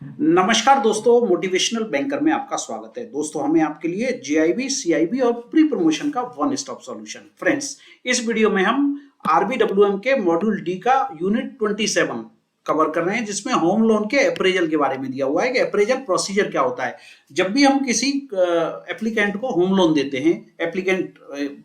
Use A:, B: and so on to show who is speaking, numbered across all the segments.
A: नमस्कार दोस्तों, motivational banker में आपका स्वागत है। दोस्तों, हमें आपके लिए जेआईबी, सीआईबी और प्री प्रमोशन का वन स्टॉप सॉल्यूशन। फ्रेंड्स, इस वीडियो में हम आरबीडब्ल्यूएम के मॉड्यूल डी का यूनिट 27 कवर कर रहे हैं, जिसमें होम लोन के अप्रेजल के बारे में दिया हुआ है कि अप्रेजल प्रोसीजर क्या होता है। जब भी हम किसी एप्लीकेंट को होम लोन देते हैं, एप्लीकेंट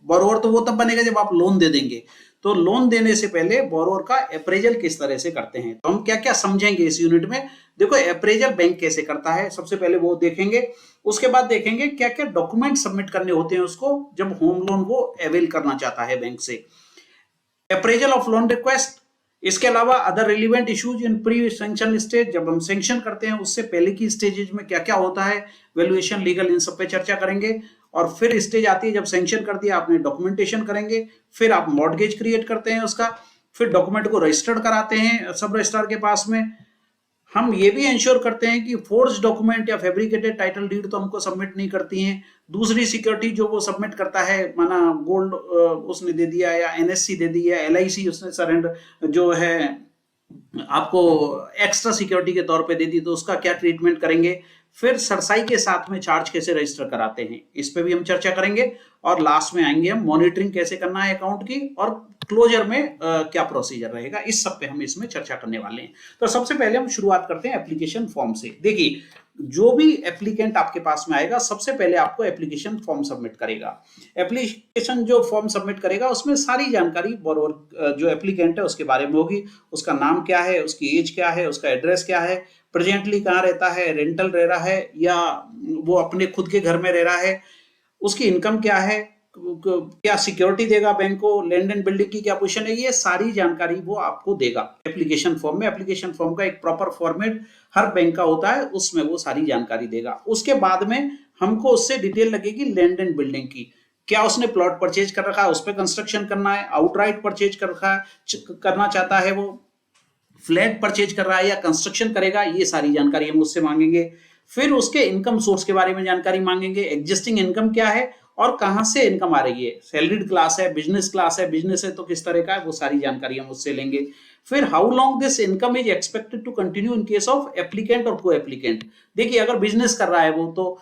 A: बोरोवर तो वो तब बनेगा जब आप लोन दे देंगे। तो लोन देने से पहले बोरोवर का अप्रेजल किस तरह से करते हैं, तो हम क्या क्या समझेंगे इस यूनिट में। देखो, अप्रेजल बैंक कैसे करता है, सबसे पहले वो देखेंगे। उसके बाद देखेंगे क्या क्या डॉक्यूमेंट सबमिट करने होते हैं उसको जब होम लोन वो अवेल करना चाहता है बैंक से। अप्रेजल ऑफ लोन रिक्वेस्ट, इसके अलावा other relevant issues in pre sanction stage, जब हम सैंक्शन करते हैं उससे पहले की स्टेजेज में क्या क्या होता है, वैल्यूएशन, लीगल, इन सब पे चर्चा करेंगे। और फिर स्टेज आती है जब सैंक्शन कर दिया आपने, डॉक्यूमेंटेशन करेंगे, फिर आप मॉर्गेज क्रिएट करते हैं उसका, फिर डॉक्यूमेंट को रजिस्टर्ड कराते हैं सब रजिस्ट्रार के पास में। हम ये भी इंश्योर करते हैं कि फोर्ज डॉक्यूमेंट या फैब्रिकेटेड टाइटल डीड तो हमको सबमिट नहीं करती हैं। दूसरी सिक्योरिटी जो वो सबमिट करता है, माना गोल्ड उसने दे दिया या एनएससी दे दी या एलआईसी उसने सरेंडर जो है आपको एक्स्ट्रा सिक्योरिटी के तौर पे दे दी, तो उसका क्या ट्रीटमेंट करेंगे। फिर सरसाई के साथ में चार्ज कैसे रजिस्टर कराते हैं, इस पे भी हम चर्चा करेंगे। और लास्ट में आएंगे हम मॉनिटरिंग कैसे करना है अकाउंट की, और क्लोजर में क्या प्रोसीजर रहेगा, इस सब पे हम इसमें चर्चा करने वाले हैं। तो सबसे पहले हम शुरुआत करते हैं एप्लीकेशन फॉर्म से। देखिए, जो भी एप्लीकेंट आपके पास में आएगा सबसे पहले आपको एप्लीकेशन फॉर्म सबमिट करेगा। एप्लीकेशन जो फॉर्म सबमिट करेगा उसमें सारी जानकारी बोरोवर जो एप्लीकेंट है उसके बारे में होगी। उसका नाम क्या है, उसकी एज क्या है, उसका एड्रेस क्या है, प्रेजेंटली कहाँ रहता है, रेंटल रह रहा है या वो अपने खुद के घर में रह रहा है, उसकी इनकम क्या है, क्या सिक्योरिटी देगा बैंक को, लैंड एंड बिल्डिंग की क्या पोजीशन है, ये सारी जानकारी वो आपको देगा एप्लीकेशन फॉर्म में। एप्लीकेशन फॉर्म का एक प्रॉपर फॉर्मेट हर बैंक का होता है, उसमें वो सारी जानकारी देगा। उसके बाद में हमको उससे डिटेल लगेगी लैंड एंड बिल्डिंग की, क्या उसने प्लॉट परचेज कर रखा है, उस पर कंस्ट्रक्शन करना है, आउटराइट परचेज कर रखा है, करना चाहता है वो, फ्लैट परचेज कर रहा है या कंस्ट्रक्शन करेगा, ये सारी जानकारी हम उससे मांगेंगे। फिर उसके इनकम सोर्स के बारे में जानकारी मांगेंगे, एग्जिस्टिंग इनकम क्या है और कहां से इनकम आ रही है, सैलरीड क्लास है, बिजनेस है तो किस तरह का है, वो सारी जानकारी हम उससे लेंगे। फिर how long this income is expected to continue in case of applicant और को एप्लीकेंट। देखिए, अगर बिजनेस कर रहा है वो तो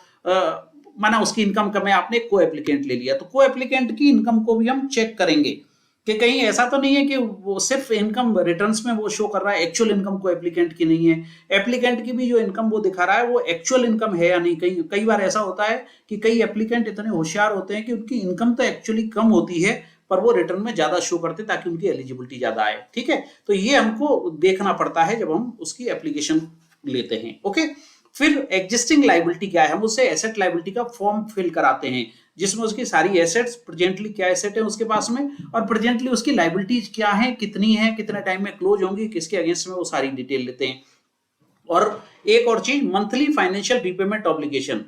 A: माना उसकी इनकम कम है, आपने को एप्लीकेंट ले लिया, तो को एप्लीकेंट की इनकम को भी हम चेक करेंगे कि कहीं ऐसा तो नहीं है कि वो सिर्फ इनकम रिटर्न्स में वो शो कर रहा है, एक्चुअल इनकम को एप्लीकेंट की नहीं है। एप्लीकेंट की भी जो इनकम वो दिखा रहा है वो एक्चुअल इनकम है या नहीं। कई बार ऐसा होता है कि कई एप्लीकेंट इतने होशियार होते हैं कि उनकी इनकम तो एक्चुअली कम होती है पर वो रिटर्न में ज्यादा शो करते ताकि उनकी एलिजिबिलिटी ज्यादा आए। ठीक है, तो ये हमको देखना पड़ता है जब हम उसकी एप्लीकेशन लेते हैं। ओके, फिर एग्जिस्टिंग लाइबिलिटी क्या है, हम उससे एसेट लाइबिलिटी का फॉर्म फिल कराते हैं, जिसमें उसकी सारी एसेट्स, प्रेजेंटली क्या एसेट है उसके पास में और प्रेजेंटली उसकी लाइबिलिटीज क्या है, कितनी है, कितने टाइम में क्लोज होंगी, किसके अगेंस्ट में, वो सारी डिटेल लेते हैं। और एक और चीज, monthly financial repayment obligation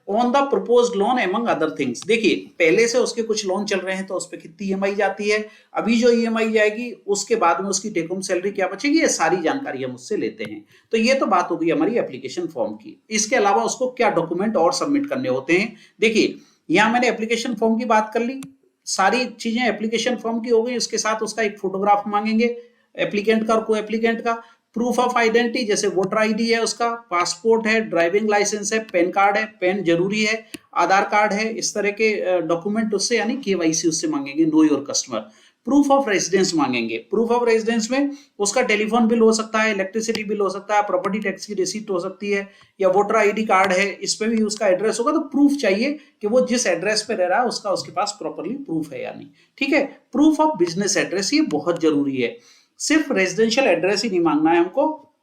A: on the proposed loan among other things. देखिए, पहले से उसके कुछ लोन चल रहे हैं तो उस पर कितनी ईएमआई जाती है, अभी जो ईएमआई जाएगी उसके बाद में उसकी टेक होम सैलरी क्या बचेगी, ये सारी जानकारी हम उससे लेते हैं। तो ये तो बात होगी हमारी एप्लीकेशन फॉर्म की। इसके अलावा उसको क्या डॉक्यूमेंट और सबमिट करने होते हैं। देखिए, यहां मैंने एप्लीकेशन फॉर्म की बात कर ली, सारी चीजें एप्लीकेशन फॉर्म की हो गई। उसके साथ उसका एक फोटोग्राफ मांगेंगे एप्लीकेंट का और को एप्लीकेंट का, प्रूफ ऑफ आइडेंटिटी जैसे वोटर आईडी है, उसका पासपोर्ट है, ड्राइविंग लाइसेंस है, पैन कार्ड है, पैन जरूरी है, आधार कार्ड है, इस तरह के डॉक्यूमेंट उससे यानी केवाईसी उससे मांगेंगे, know your customer. Proof of residence मांगेंगे, प्रूफ ऑफ रेजिडेंस में उसका टेलीफोन बिल हो सकता है, इलेक्ट्रिसिटी बिल हो सकता है, प्रॉपर्टी टैक्स की रिसीट हो सकती है, या वोटर आईडी कार्ड है, इस पे भी उसका एड्रेस होगा। तो प्रूफ चाहिए कि वो जिस एड्रेस पे रह रहा है उसका उसके पास प्रॉपरली प्रूफ है या नहीं। ठीक है, प्रूफ ऑफ बिजनेस एड्रेस, ये बहुत जरूरी है। सिर्फ रेजिडेंशियल एड्रेस ही नहीं मांगना है हमको,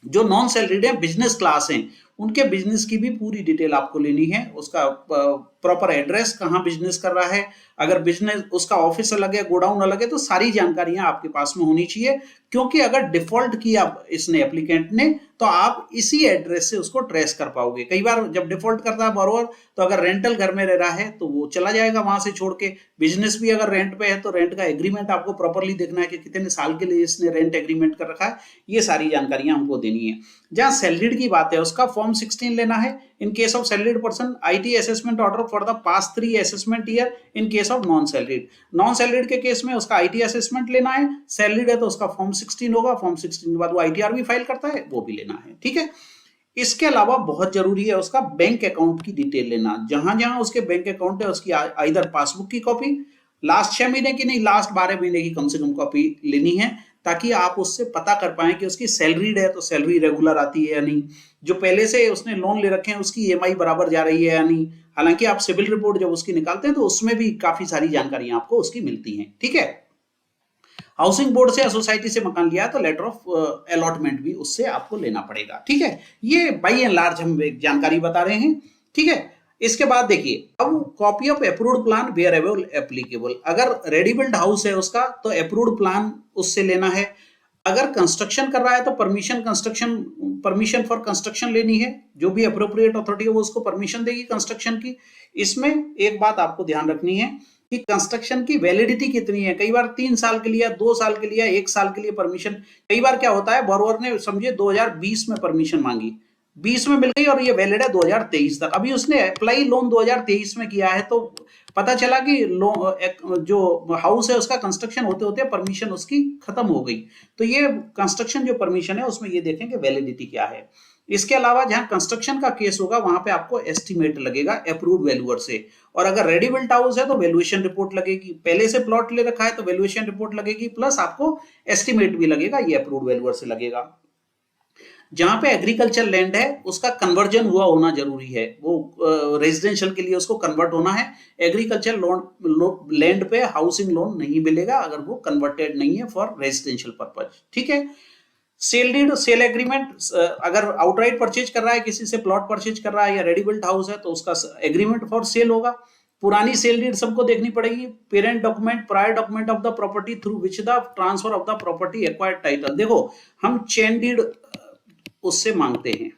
A: जो नॉन सैलरीड है, बिजनेस क्लास हैं, उनके बिजनेस की भी पूरी डिटेल आपको लेनी है। उसका प्रॉपर एड्रेस, कहाँ बिजनेस कर रहा है, अगर बिजनेस उसका ऑफिस अलग है, गोडाउन अलग है, तो सारी जानकारियां आपके पास में होनी चाहिए। क्योंकि अगर डिफॉल्ट किया इसने एप्लीकेंट ने तो आप इसी एड्रेस से उसको ट्रेस कर पाओगे। कई बार जब डिफॉल्ट करता है बोरोवर तो अगर रेंटल घर में रह रहा है तो वो चला जाएगा वहां से छोड़ के। बिजनेस भी अगर रेंट पे है तो रेंट का एग्रीमेंट आपको प्रॉपरली देखना है कि कितने साल के लिए इसने रेंट एग्रीमेंट कर रखा है, ये सारी जानकारियां हमको देनी है। जहां सैलरीड की बात है उसका फॉर्म 16 लेना है। In case of salaried person, IT assessment order for the past 3 assessment year. In case of non salaried के केस में उसका आईटी असेसमेंट लेना है। सैलरीड है तो उसका फॉर्म 16 होगा, फॉर्म 16 के बाद वो आईटीआर भी फाइल करता है, वो भी लेना है। ठीक है, इसके अलावा बहुत जरूरी है उसका बैंक अकाउंट की डिटेल लेना, जहां जहां उसके बैंक अकाउंट है उसकी इधर पासबुक की कॉपी, लास्ट 6 महीने की नहीं, लास्ट 12 महीने की कम से कम कॉपी लेनी है, ताकि आप उससे पता कर पाए कि उसकी सैलरीड है तो सैलरी रेगुलर आती है या नहीं, जो पहले से उसने लोन ले रखे हैं उसकी ईएमआई बराबर जा रही है या नहीं। हालांकि आप सिविल रिपोर्ट जब उसकी निकालते हैं तो उसमें भी काफी सारी जानकारियां आपको उसकी मिलती हैं। ठीक है, हाउसिंग बोर्ड से या सोसाइटी से मकान लिया तो लेटर ऑफ अलॉटमेंट भी उससे आपको लेना पड़ेगा। ठीक है, ये बाई एंड लार्ज हम एक जानकारी बता रहे हैं। ठीक है, इसके बाद देखिए, अब copy of approved plan where applicable, अगर रेडी बिल्ड हाउस है उसका तो अप्रूव्ड प्लान उससे लेना है, अगर कंस्ट्रक्शन कर रहा है तो परमिशन फॉर कंस्ट्रक्शन लेनी है, जो भी अप्रोप्रिएट अथॉरिटी है वो उसको परमिशन देगी कंस्ट्रक्शन की। इसमें एक बात आपको ध्यान रखनी है कि कंस्ट्रक्शन की वैलिडिटी कितनी है, कई बार 3 साल के लिए, 2 साल के लिए, 1 साल के लिए परमिशन। कई बार क्या होता है, बोरोवर ने समझे 2020 में परमिशन मांगी, 20 में मिल गई और ये वैलिड है 2023 तक, अभी उसने अप्लाई लोन 2023 में किया है, तो पता चला कि जो हाउस है उसका कंस्ट्रक्शन होते होते परमिशन उसकी खत्म हो गई। तो ये कंस्ट्रक्शन जो परमिशन है उसमें ये देखें कि वैलिडिटी क्या है। इसके अलावा जहां कंस्ट्रक्शन का केस होगा वहां पे आपको एस्टिमेट लगेगा अप्रूव्ड वैल्यूअर से, और अगर रेडी बिल्ट हाउस है तो वैल्यूएशन रिपोर्ट लगेगी, पहले से प्लॉट ले रखा है तो वैल्यूएशन रिपोर्ट लगेगी, प्लस आपको एस्टिमेट भी लगेगा, ये अप्रूव्ड वैल्यूअर से लगेगा। जहां पे एग्रीकल्चर लैंड है उसका कन्वर्जन हुआ होना जरूरी है, वो रेजिडेंशियल के लिए उसको कन्वर्ट होना है। एग्रीकल्चर लोन लैंड पे हाउसिंग लोन नहीं मिलेगा अगर वो कन्वर्टेड नहीं है फॉर रेजिडेंशियल पर्पज। ठीक है, सेल डीड, सेल एग्रीमेंट, अगर आउटराइट परचेज कर रहा है किसी से, प्लॉट परचेज कर रहा है या रेडी बिल्ट हाउस है तो उसका एग्रीमेंट फॉर सेल होगा। पुरानी सेल डीड सबको देखनी पड़ेगी। Parent document, prior document of the property through which the transfer of the property acquired title. देखो, हम चेन डीड उससे मांगते हैं,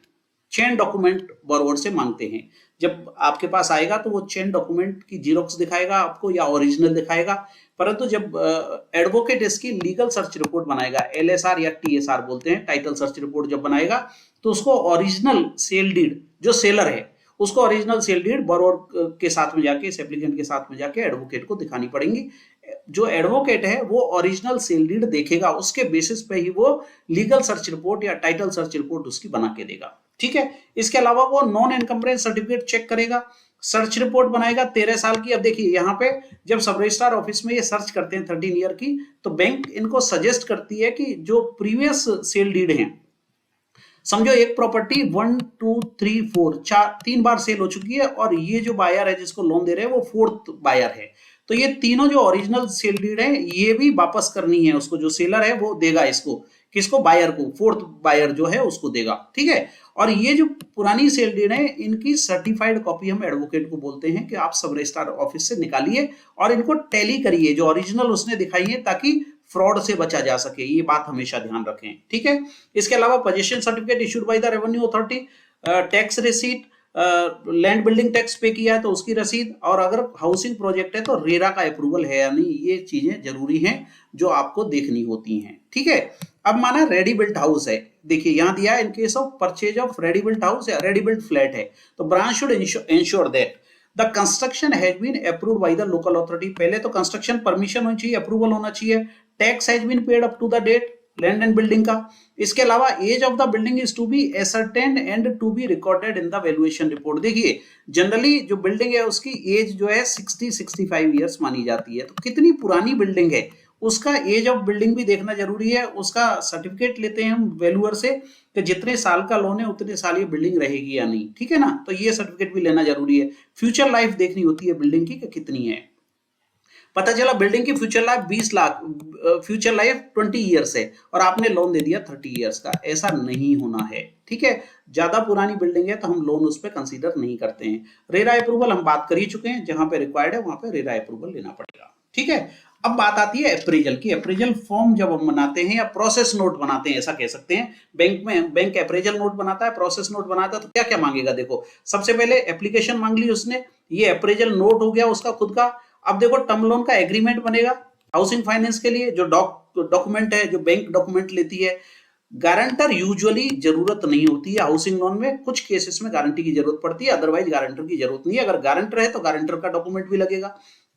A: चेन डॉक्यूमेंट बोरोवर से मांगते हैं। जब आपके पास आएगा तो वो चेन डॉक्यूमेंट की जीरोक्स दिखाएगा आपको या ओरिजिनल दिखाएगा, परंतु जब एडवोकेट इसकी लीगल सर्च रिपोर्ट बनाएगा, एलएसआर या टीएसआर बोलते हैं, टाइटल सर्च रिपोर्ट जब बनाएगा तो उसको ओरिजिनल सेल डीड, जो सेलर है उसको ओरिजिनल सेल डीड बोरोवर के साथ में जाके, इस एप्लीकेंट के साथ में जाके एडवोकेट को दिखानी पड़ेगी। जो एडवोकेट है वो ओरिजिनल सेल डीड देखेगा, उसके बेसिस पे ही वो लीगल सर्च रिपोर्ट या टाइटल सर्च रिपोर्ट उसकी बना के देगा। ठीक है, इसके अलावा वो नॉन इनकम्बरेंस सर्टिफिकेट चेक करेगा, सर्च रिपोर्ट बनाएगा 13 साल की। अब देखिए यहाँ पे जब सब रजिस्ट्रार ऑफिस में ये सर्च करते हैं 13 ईयर की, तो बैंक इनको सजेस्ट करती है कि जो प्रीवियस सेल डीड हैं, समझो एक प्रॉपर्टी 1 2 3 4 3 बार सेल हो चुकी है और ये जो बायर है जिसको लोन दे रहे हैं वो 4th बायर है, तो ये तीनों जो ओरिजिनल सेल डीड है ये भी वापस करनी है उसको, जो सेलर है वो देगा इसको, किसको, बायर को, 4th बायर जो है उसको देगा। ठीक है, और ये जो पुरानी सेल डीड है इनकी सर्टिफाइड कॉपी हम एडवोकेट को बोलते हैं कि आप सब रजिस्ट्रार ऑफिस से निकालिए और इनको टैली करिए जो ओरिजिनल उसने दिखाई है, ताकि फ्रॉड से बचा जा सके, ये बात हमेशा ध्यान रखें। ठीक है, इसके अलावा position certificate issued by the revenue authority, tax receipt, land building tax पे किया है तो उसकी रसीद, और अगर हाउसिंग प्रोजेक्ट है तो रेरा का अप्रूवल है या नहीं, ये चीजें जरूरी हैं जो आपको देखनी होती हैं। ठीक है, अब माना रेडी बिल्ट हाउस है, देखिए यहां दिया है in case of purchase of ready built house या रेडी बिल्ट फ्लैट है, तो branch should ensure that the construction has been approved by the local authority. पहले तो कंस्ट्रक्शन परमिशन होनी चाहिए, अप्रूवल होना चाहिए, tax has been paid up to the date land and building का। इसके अलावा age of the building is to be ascertained and to be recorded in the valuation report. देखिए जनरली जो building है उसकी एज जो है 60-65 ईयर्स मानी जाती है, तो कितनी पुरानी बिल्डिंग है उसका एज ऑफ बिल्डिंग भी देखना जरूरी है। उसका सर्टिफिकेट लेते हैं हम वैल्यूअर से कि जितने साल का लोन है उतने साल ये बिल्डिंग रहेगी या नहीं। ठीक है ना, तो ये सर्टिफिकेट भी लेना जरूरी है। फ्यूचर लाइफ देखनी होती है बिल्डिंग की कि कितनी है। पता चला बिल्डिंग की future life 20 lakh, future life 20 years है और आपने लोन दे दिया 30 ईयर्स का, ऐसा नहीं होना है। ठीक है, ज्यादा पुरानी बिल्डिंग है तो हम लोन उस पर कंसीडर नहीं करते हैं। रेरा अप्रूवल हम बात कर ही चुके हैं, जहां पे रिक्वायर्ड है वहां पे रेरा अप्रूवल लेना पड़ेगा। ठीक है, अब बात आती है अप्रेजल की। अप्रेजल फॉर्म जब हम बनाते हैं या प्रोसेस नोट बनाते हैं, ऐसा कह सकते हैं, बैंक में बैंक अप्रेजल नोट बनाता है, प्रोसेस नोट बनाता है, तो क्या क्या मांगेगा। देखो सबसे पहले एप्लीकेशन मांग ली उसने, ये अप्रेजल नोट हो गया उसका खुद का। अब देखो टर्म लोन का एग्रीमेंट बनेगा हाउसिंग फाइनेंस के लिए, जो डॉक्यूमेंट है, जो बैंक डॉक्यूमेंट लेती है। गारंटर यूजुअली जरूरत नहीं होती है हाउसिंग लोन में, कुछ केसेस में गारंटी की जरूरत पड़ती है, अदरवाइज गारंटर की जरूरत नहीं है। अगर गारंटर है तो गारंटर का डॉक्यूमेंट भी लगेगा।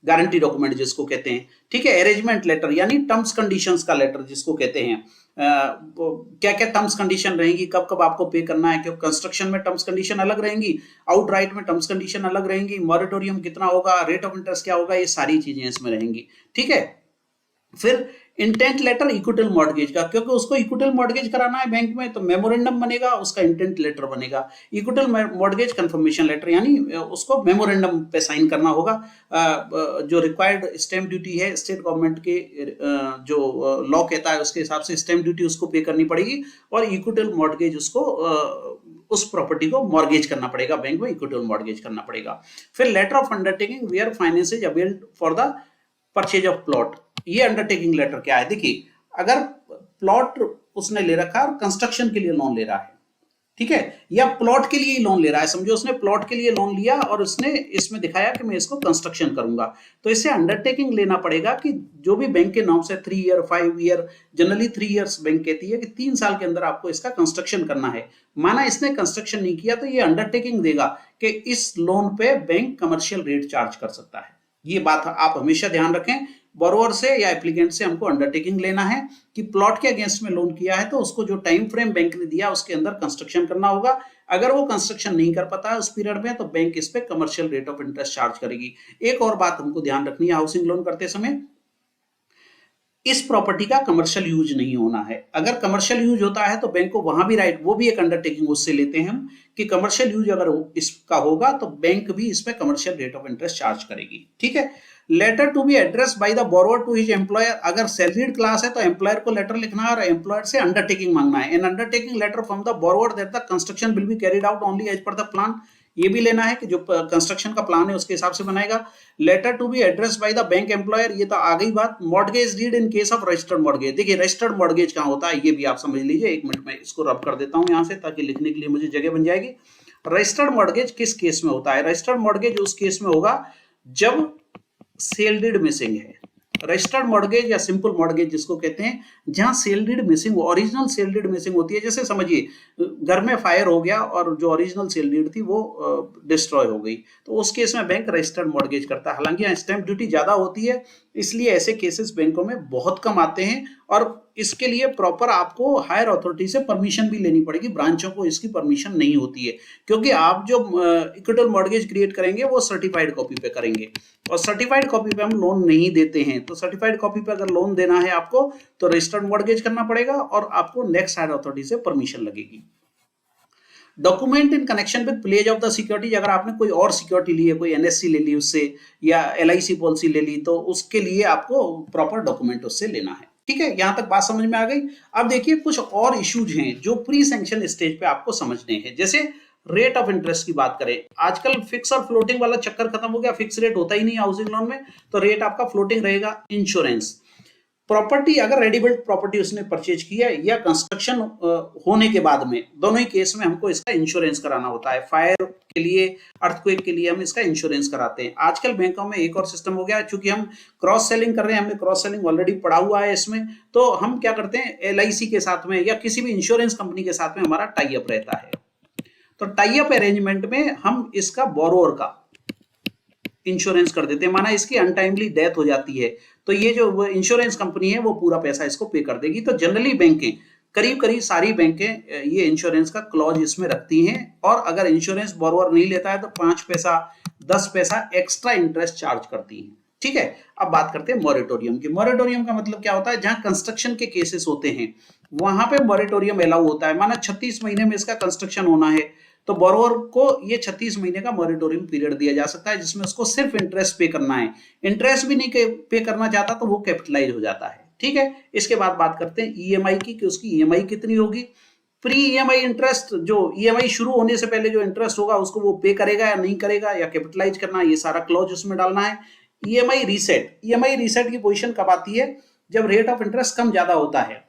A: गारंटी डॉक्यूमेंट जिसको कहते हैं, ठीक है। अरेंजमेंट लेटर यानी टर्म्स कंडीशंस का लेटर जिसको कहते हैं, क्या क्या टर्म्स कंडीशन रहेंगी, कब कब आपको पे करना है, क्योंकि कंस्ट्रक्शन में टर्म्स कंडीशन अलग रहेंगी, आउटराइट में टर्म्स कंडीशन अलग रहेंगी, मॉरेटोरियम कितना होगा, रेट ऑफ इंटरेस्ट क्या होगा, ये सारी चीजें इसमें रहेंगी, ठीक है। फिर इंटेंट लेटर इक्विटल मॉर्गेज का, क्योंकि उसको इक्विटल मॉर्गेज कराना है बैंक में, तो मेमोरेंडम बनेगा, उसका इंटेंट लेटर बनेगा। इक्विटल मॉर्गेज कंफर्मेशन लेटर यानी उसको मेमोरेंडम पे साइन करना होगा। जो रिक्वायर्ड स्टैंप ड्यूटी है स्टेट गवर्नमेंट के, जो लॉ कहता है उसके हिसाब से स्टैंप ड्यूटी उसको पे करनी पड़ेगी, और इक्विटल मॉर्गेज उसको उस प्रॉपर्टी को मॉर्गेज करना पड़ेगा, बैंक में इक्विटल मॉर्गेज करना पड़ेगा। फिर letter of undertaking where finance is availed for the purchase of plot. ये अंडरटेकिंग लेटर क्या है, देखिए अगर प्लॉट उसने ले रखा है और कंस्ट्रक्शन के लिए लोन ले रहा है, ठीक है, या प्लॉट के लिए लोन ले रहा है, समझो उसने प्लॉट के लिए लोन लिया और उसने इसमें दिखाया कि मैं इसको कंस्ट्रक्शन करूंगा, तो इससे अंडरटेकिंग लेना पड़ेगा कि जो भी बैंक के नाम से 3 year 5 year, generally 3 years bank कहती है कि 3 साल के अंदर आपको इसका कंस्ट्रक्शन करना है। माना इसने कंस्ट्रक्शन नहीं किया तो ये अंडरटेकिंग देगा कि इस लोन पे बैंक कमर्शियल रेट चार्ज कर सकता है। ये बात आप हमेशा ध्यान रखें, बोरोवर से या एप्लीकेंट से हमको अंडरटेकिंग लेना है कि प्लॉट के अगेंस्ट में लोन किया है तो उसको जो टाइम फ्रेम बैंक ने दिया उसके अंदर कंस्ट्रक्शन करना होगा। अगर वो कंस्ट्रक्शन नहीं कर पाता है उस पीरियड में तो बैंक इस पे commercial rate of interest charge करेगी। एक और बात हमको ध्यान रखनी है हाउसिंग लोन करते समय, इस प्रॉपर्टी का कमर्शियल यूज नहीं होना है। अगर कमर्शियल यूज होता है तो बैंक को वहां भी राइट, वो भी एक अंडरटेकिंग उससे लेते हैं हम कि कमर्शियल यूज अगर इसका होगा तो बैंक भी इस पे commercial rate of interest charge करेगी, ठीक है। Letter to be address by the borrower to his employer, अगर सैलरीड क्लास है तो एम्प्लॉयर को लेटर लिखना है और एम्प्लॉयर से अंडरटेकिंग मांगना है। An undertaking letter from the borrower that the construction will be carried out only as per the plan, ये भी लेना है कि जो कंस्ट्रक्शन का प्लान है उसके हिसाब से बनाएगा। Letter to be address by the bank employer, ये तो आ गई बात। Mortgage deed in case of registered mortgage, देखिए रजिस्टर्ड मॉर्गेज कहाँ होता है ये भी आप समझ लीजिए। एक मिनट में इसको रब कर देता हूं यहां से ताकि लिखने के लिए मुझे जगह बन जाएगी। रजिस्टर्ड मॉर्गेज किस केस में होता है, रजिस्टर्ड मॉर्गेज उस केस में होगा जब सेल डीड मिसिंग है। रजिस्टर्ड मॉर्गेज या सिंपल मॉर्गेज जिसको कहते हैं, जहां sale deed missing, original sale deed missing होती है। जैसे समझिए घर में फायर हो गया और जो ओरिजिनल सेल डीड थी वो डिस्ट्रॉय हो गई, तो उस केस में बैंक रजिस्टर्ड मॉर्गेज करता है। हालांकि यहाँ स्टैंप ड्यूटी ज्यादा होती है इसलिए ऐसे केसेस बैंकों में बहुत कम आते हैं, और इसके लिए प्रॉपर आपको हायर अथॉरिटी से परमिशन भी लेनी पड़ेगी, ब्रांचों को इसकी परमिशन नहीं होती है, क्योंकि आप जो इक्विटल मॉर्गेज क्रिएट करेंगे वो सर्टिफाइड कॉपी पे करेंगे, और सर्टिफाइड कॉपी पे हम लोन नहीं देते हैं। तो सर्टिफाइड कॉपी पे अगर लोन देना है आपको तो रजिस्टर्ड मॉर्गेज करना पड़ेगा और आपको नेक्स्ट हायर अथॉरिटी से परमिशन लगेगी। Document in connection with pledge of the security, अगर आपने कोई और सिक्योरिटी ली है, कोई एनएससी ले ली उससे या एलआईसी पॉलिसी ले ली, तो उसके लिए आपको प्रॉपर डॉक्यूमेंट उससे लेना है, ठीक है। यहां तक बात समझ में आ गई। अब देखिए कुछ और इश्यूज हैं जो प्री सैंक्शन स्टेज पे आपको समझने हैं। जैसे रेट ऑफ इंटरेस्ट की बात करें, आजकल फिक्स और फ्लोटिंग वाला चक्कर खत्म हो गया, फिक्स रेट होता ही नहीं हाउसिंग लोन में, तो रेट आपका फ्लोटिंग रहेगा। इंश्योरेंस, प्रॉपर्टी अगर रेडी बिल्ट प्रॉपर्टी उसने परचेज की है या कंस्ट्रक्शन होने के बाद में, दोनों ही केस में हमको इसका इंश्योरेंस कराना होता है। फायर के लिए, अर्थक्वेक के लिए हम इसका इंश्योरेंस कराते हैं। आजकल बैंकों में एक और सिस्टम हो गया, चूंकि हम क्रॉस सेलिंग कर रहे हैं, हमने क्रॉस सेलिंग ऑलरेडी पढ़ा हुआ है इसमें, तो हम क्या करते हैं एलआईसी के साथ में या किसी भी इंश्योरेंस कंपनी के साथ में हमारा टाई अप रहता है। तो टाई अप अरेंजमेंट में हम इसका बोरोवर का इंश्योरेंस कर देते हैं। माना इसकी अनटाइमली डेथ हो जाती है तो ये जो इंश्योरेंस कंपनी है वो पूरा पैसा इसको पे कर देगी। तो जनरली बैंकें, करीब करीब सारी बैंकें ये इंश्योरेंस का क्लॉज इसमें रखती हैं, और अगर इंश्योरेंस बोरोवर नहीं लेता है तो 5 पैसा 10 पैसा एक्स्ट्रा इंटरेस्ट चार्ज करती हैं, ठीक है। अब बात करते हैं मॉरेटोरियम की। मॉरेटोरियम का मतलब क्या होता है, जहां कंस्ट्रक्शन के केसेस होते हैं वहां पे मॉरेटोरियम अलाउ होता है। माना 36 महीने में इसका कंस्ट्रक्शन होना है तो बोरोवर को ये 36 महीने का मॉरेटोरियम पीरियड दिया जा सकता है, जिसमें उसको सिर्फ इंटरेस्ट पे करना है। इंटरेस्ट भी नहीं पे करना चाहता तो वो कैपिटलाइज हो जाता है, ठीक है। इसके बाद बात करते हैं ईएमआई की कि उसकी ईएमआई कितनी होगी। प्री ईएमआई इंटरेस्ट, जो ईएमआई शुरू होने से पहले जो इंटरेस्ट होगा उसको वो पे करेगा या नहीं करेगा या कैपिटलाइज करना, ये सारा क्लॉज उसमें डालना है। ईएमआई रीसेट, ईएमआई रीसेट की पोजीशन कब आती है, जब रेट ऑफ इंटरेस्ट कम ज्यादा होता है,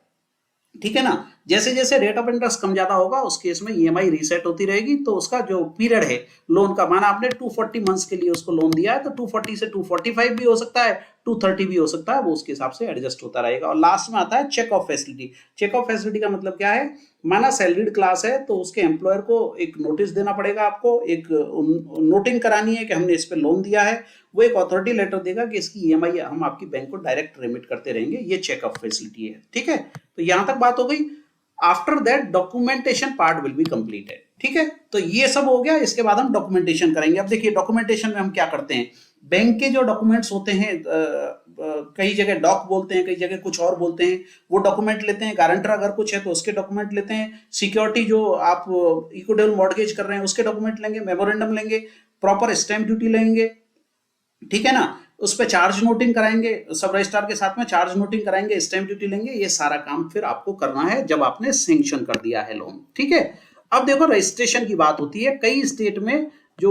A: ठीक है ना। जैसे जैसे रेट ऑफ इंटरेस्ट कम ज्यादा होगा उस केस में ईएमआई रीसेट होती रहेगी। तो उसका जो पीरियड है लोन का, माना आपने 240 मंथ्स के लिए उसको लोन दिया है तो 240 से 245 भी हो सकता है, 230 भी हो सकता है, वो उसके हिसाब से एडजस्ट होता रहेगा। और लास्ट में आता है check of facility. Check of facility का मतलब क्या है, माना सैलरीड क्लास है तो उसके एम्प्लॉयर को एक नोटिस देना पड़ेगा, आपको एक नोटिंग करानी है कि हमने इस पे लोन दिया है, वो एक अथॉरिटी लेटर देगा कि इसकी ईएमआई हम आपकी बैंक को डायरेक्ट रेमिट करते रहेंगे, ये चेक ऑफ फैसिलिटी है। ठीक है, तो यहां तक बात हो गई। After that documentation part will be completed. ठीक है, तो ये सब हो गया, इसके बाद हम डॉक्यूमेंटेशन करेंगे। अब देखिए डॉक्यूमेंटेशन में हम क्या करते हैं, बैंक के जो डॉक्यूमेंट्स होते हैं, कई जगह डॉक बोलते हैं, कई जगह कुछ और बोलते हैं, वो डॉक्यूमेंट लेते हैं। गारंटर अगर कुछ है तो उसके डॉक्यूमेंट लेते हैं। सिक्योरिटी जो आप इक्विटेबल मॉर्गेज कर रहे हैं उसके डॉक्यूमेंट लेंगे, मेमोरेंडम लेंगे, प्रॉपर स्टैंप ड्यूटी लेंगे, ठीक है ना, उस पर चार्ज नोटिंग कराएंगे, सब रजिस्ट्रार के साथ में चार्ज नोटिंग कराएंगे, स्टैंप ड्यूटी लेंगे। ये सारा काम फिर आपको करना है जब आपने सैंक्शन कर दिया है लोन। ठीक है, अब देखो रजिस्ट्रेशन की बात होती है। कई स्टेट में जो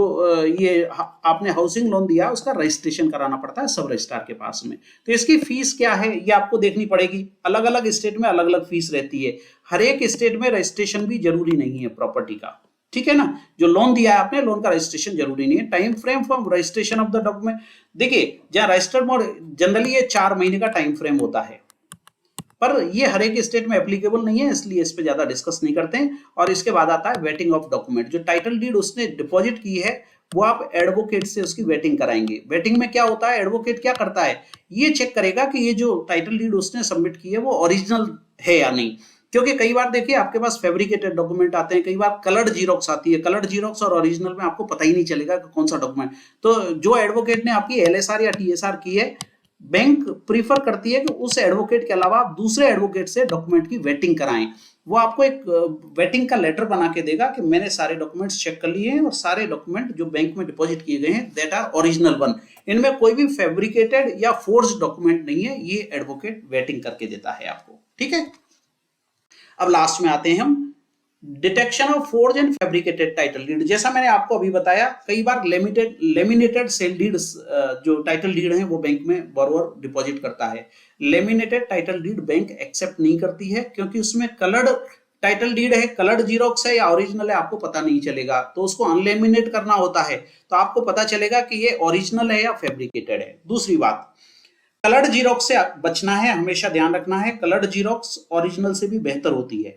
A: ये आपने हाउसिंग लोन दिया उसका रजिस्ट्रेशन कराना पड़ता है सब रजिस्ट्रार के पास में। तो इसकी फीस क्या है ये आपको देखनी पड़ेगी। अलग अलग स्टेट में अलग अलग फीस रहती है। हर एक स्टेट में रजिस्ट्रेशन भी जरूरी नहीं है प्रॉपर्टी का। ठीक है ना, जो लोन दिया है आपने, लोन का रजिस्ट्रेशन जरूरी नहीं है। Time frame for registration of the document, देखिए जहां रजिस्टर्ड मोड जनरली ये 4 महीने का टाइम फ्रेम होता है, पर ये हर एक स्टेट में एप्लीकेबल नहीं है, इसलिए इस पे ज्यादा डिस्कस नहीं करते हैं। और इसके बाद आता है वेटिंग ऑफ डॉक्यूमेंट। जो टाइटल डीड उसने डिपॉजिट की है वो आप एडवोकेट से उसकी वेटिंग कराएंगे। वेटिंग में क्या होता है, एडवोकेट क्या करता है, ये चेक करेगा कि ये जो टाइटल डीड उसने सबमिट की है वो ओरिजिनल है या नहीं। क्योंकि कई बार देखिए आपके पास फैब्रिकेटेड डॉक्यूमेंट आते हैं, कई बार कलर्ड जीरोक्स आती है। कलर्ड जीरोक्स और ओरिजिनल में आपको पता ही नहीं चलेगा कि कौन सा डॉक्यूमेंट। तो जो एडवोकेट ने आपकी एलएसआर या टीएसआर की है, बैंक प्रीफर करती है कि उस एडवोकेट के अलावा आप दूसरे एडवोकेट से डॉक्यूमेंट की वेटिंग कराएं। वो आपको एक वेटिंग का लेटर बना के देगा कि मैंने सारे डॉक्यूमेंट्स चेक कर लिए हैं और सारे डॉक्यूमेंट जो बैंक में डिपॉजिट किए गए हैं दैट आर ओरिजिनल वन, इनमें कोई भी फैब्रिकेटेड या फोर्ज्ड डॉक्यूमेंट नहीं है। ये एडवोकेट वेटिंग करके देता है आपको। ठीक है, अब लास्ट में आते हैं हम detection of forge and fabricated title deed. जैसा मैंने आपको अभी बताया, कई बार लेमिनेटेड सेल डीड जो टाइटल डीड है वो बैंक में बोरोवर डिपॉजिट करता है। Laminated title deed bank accept नहीं करती है क्योंकि उसमें कलर्ड टाइटल डीड है, कलर्ड जीरोक्स है या ओरिजिनल है आपको पता नहीं चलेगा। तो उसको अनलेमिनेट करना होता है तो आपको पता चलेगा कि ये ओरिजिनल है या फैब्रिकेटेड है। दूसरी बात, कलर्ड जीरोक्स से बचना है, हमेशा ध्यान रखना है। कलर्ड जीरोक्स ओरिजिनल से भी बेहतर होती है।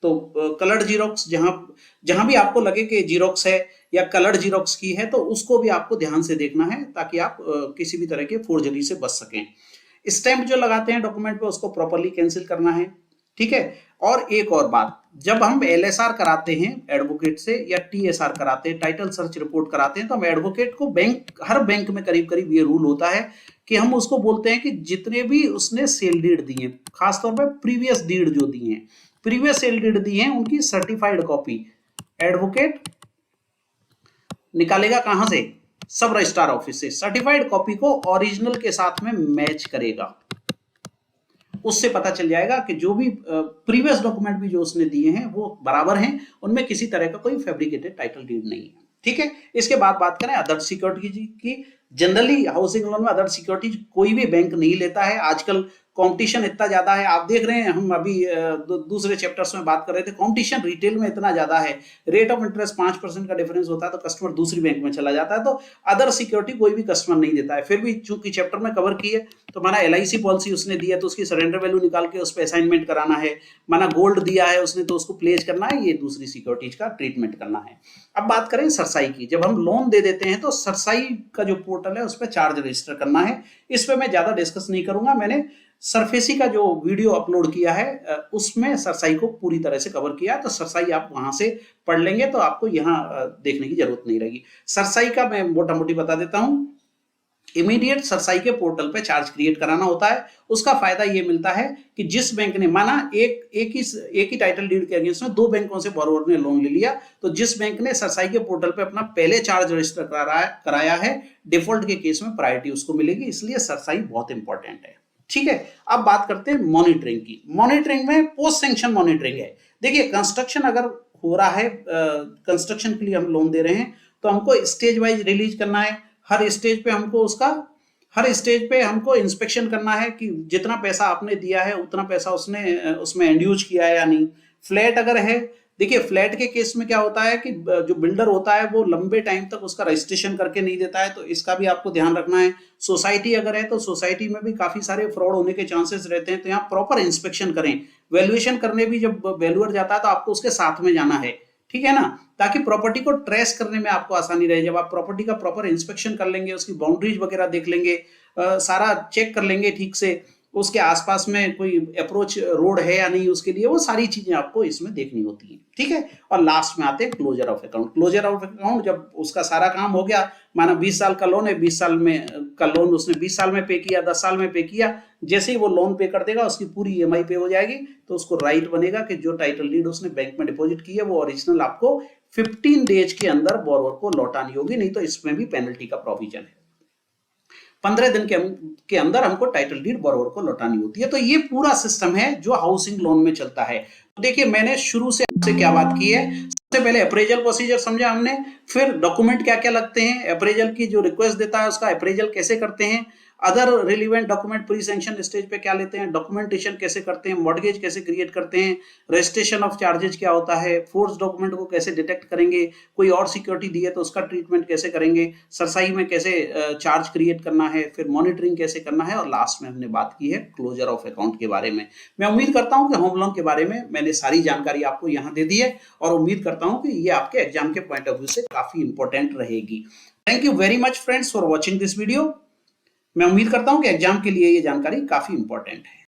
A: तो कलर्ड जीरोक्स जहां भी आपको लगे कि जीरोक्स है या कलर्ड जीरोक्स की है तो उसको भी आपको ध्यान से देखना है ताकि आप किसी भी तरह के फोर्जरी से बच सकें। स्टैंप जो लगाते हैं डॉक्यूमेंट पे उसको प्रॉपर्ली कैंसिल करना है। ठीक है, और एक और बात, जब हम एलएसआर कराते हैं एडवोकेट से या टीएसआर कराते हैं, टाइटल सर्च रिपोर्ट कराते हैं, तो हम एडवोकेट को हर बैंक में करीब करीब ये रूल होता है कि हम उसको बोलते हैं कि जितने भी उसने सेल डीड दी है, खासतौर पर प्रीवियस डीड जो दी है, प्रीवियस सेल डीड दी है, उनकी सर्टिफाइड कॉपी एडवोकेट निकालेगा कहां से, सब रजिस्ट्रार ऑफिस से। सर्टिफाइड कॉपी को ओरिजिनल के साथ में मैच करेगा, उससे पता चल जाएगा कि जो भी प्रीवियस डॉक्यूमेंट भी जो उसने दिए हैं वो बराबर हैं, उनमें किसी तरह का कोई फैब्रिकेटेड टाइटल डीड नहीं है। ठीक है, इसके बाद बात करें अदर सिक्योरिटी की। जनरली हाउसिंग लोन में अदर सिक्योरिटी कोई भी बैंक नहीं लेता है। आजकल कंपटीशन इतना ज्यादा है, आप देख रहे हैं, हम अभी दूसरे चैप्टर्स में बात कर रहे थे, कंपटीशन रिटेल में इतना ज्यादा है, रेट ऑफ इंटरेस्ट 5% का डिफरेंस होता है तो कस्टमर दूसरी बैंक में चला जाता है। तो अदर सिक्योरिटी कोई भी कस्टमर नहीं देता है। फिर भी चूंकि चैप्टर में कवर की है तो माना LIC पॉलिसी उसने दी है तो उसकी सरेंडर वैल्यू निकाल के उस पर असाइनमेंट कराना है, माना गोल्ड दिया है उसने तो उसको प्लेज करना है, ये दूसरी सिक्योरिटीज का ट्रीटमेंट करना है। अब बात करें सरसाई की। जब हम लोन दे देते हैं तो सरसाई का जो पोर्टल है उस पर चार्ज रजिस्टर करना है। इस पर मैं ज्यादा डिस्कस नहीं करूंगा, मैंने सरफेसी का जो वीडियो अपलोड किया है उसमें सरसाई को पूरी तरह से कवर किया है, तो सरसाई आप वहां से पढ़ लेंगे तो आपको यहाँ देखने की जरूरत नहीं रहेगी। सरसाई का मैं मोटा मोटी बता देता हूं। इमीडिएट सरसाई के पोर्टल पे चार्ज क्रिएट कराना होता है। उसका फायदा ये मिलता है कि जिस बैंक ने, माना एक ही टाइटल डीड के अगेंस्ट में 2 बैंकों से बोरोवर ने लोन ले लिया, तो जिस बैंक ने सरसाई के पोर्टल पे अपना पहले चार्ज रजिस्टर कराया है, डिफॉल्ट के केस में प्रायोरिटी उसको मिलेगी, इसलिए सरसाई बहुत इंपॉर्टेंट है। ठीक है, अब बात करते हैं मॉनिटरिंग की। मॉनिटरिंग में पोस्ट सैंक्शन मॉनिटरिंग है। देखिए कंस्ट्रक्शन अगर हो रहा है, कंस्ट्रक्शन के लिए हम लोन दे रहे हैं तो हमको स्टेज वाइज रिलीज करना है। हर स्टेज पे हमको इंस्पेक्शन करना है कि जितना पैसा आपने दिया है उतना पैसा उसने उसमें इंड्यूज किया है या नहीं। फ्लैट अगर है देखिए फ्लैट के केस में क्या होता है कि जो बिल्डर होता है वो लंबे टाइम तक उसका रजिस्ट्रेशन करके नहीं देता है, तो इसका भी आपको ध्यान रखना है। सोसाइटी अगर है तो सोसाइटी में भी काफी सारे फ्रॉड होने के चांसेस रहते हैं, तो यहाँ प्रॉपर इंस्पेक्शन करें। वैल्यूएशन करने भी जब वैल्यूअर जाता है तो आपको उसके साथ में जाना है, ठीक है ना, ताकि प्रॉपर्टी को ट्रेस करने में आपको आसानी रहे। जब आप प्रॉपर्टी का प्रॉपर इंस्पेक्शन कर लेंगे, उसकी बाउंड्रीज वगैरह देख लेंगे, सारा चेक कर लेंगे ठीक से, उसके आसपास में कोई अप्रोच रोड है या नहीं उसके लिए, वो सारी चीजें आपको इसमें देखनी होती हैं, ठीक है। और लास्ट में आते हैं closure of account. Closure of account जब उसका सारा काम हो गया, माना 20 साल का लोन है, 20 साल में का लोन उसने 20 साल में पे किया, 10 साल में पे किया, जैसे ही वो लोन पे कर देगा उसकी पूरी ईएमआई पे हो जाएगी, तो उसको राइट बनेगा कि जो टाइटल डीड उसने बैंक में डिपॉजिट की है वो ओरिजिनल आपको 15 डेज के अंदर बोरोवर को लौटानी होगी, नहीं तो इसमें भी पेनल्टी का प्रोविजन है। 15 दिन के अंदर हमको टाइटल डीड बोरोवर को लौटानी होती है। तो ये पूरा सिस्टम है जो हाउसिंग लोन में चलता है। तो देखिए मैंने शुरू से आपसे क्या बात की है, सबसे पहले अप्रेजल प्रोसीजर समझा हमने, फिर डॉक्यूमेंट क्या क्या लगते हैं, अप्रेजल की जो रिक्वेस्ट देता है उसका अप्रेजल कैसे करते हैं, other relevant document pre sanction stage पे क्या लेते हैं, डॉक्यूमेंटेशन कैसे करते हैं, मॉर्गेज कैसे क्रिएट करते हैं, रजिस्ट्रेशन ऑफ चार्जेज क्या होता है, फोर्स डॉक्यूमेंट को कैसे डिटेक्ट करेंगे, कोई और सिक्योरिटी दी है तो उसका ट्रीटमेंट कैसे करेंगे, सरसाई में कैसे चार्ज क्रिएट करना है, फिर मॉनिटरिंग कैसे करना है, और लास्ट में हमने बात की है क्लोजर ऑफ अकाउंट के बारे में। मैं उम्मीद करता हूं कि होम लोन के बारे में मैंने सारी जानकारी आपको यहाँ दे दी है, और उम्मीद करता हूं कि ये आपके एग्जाम के पॉइंट ऑफ व्यू से काफी इंपॉर्टेंट रहेगी। Thank you very much friends for watching this video. मैं उम्मीद करता हूं कि एग्जाम के लिए ये जानकारी काफी इंपॉर्टेंट है।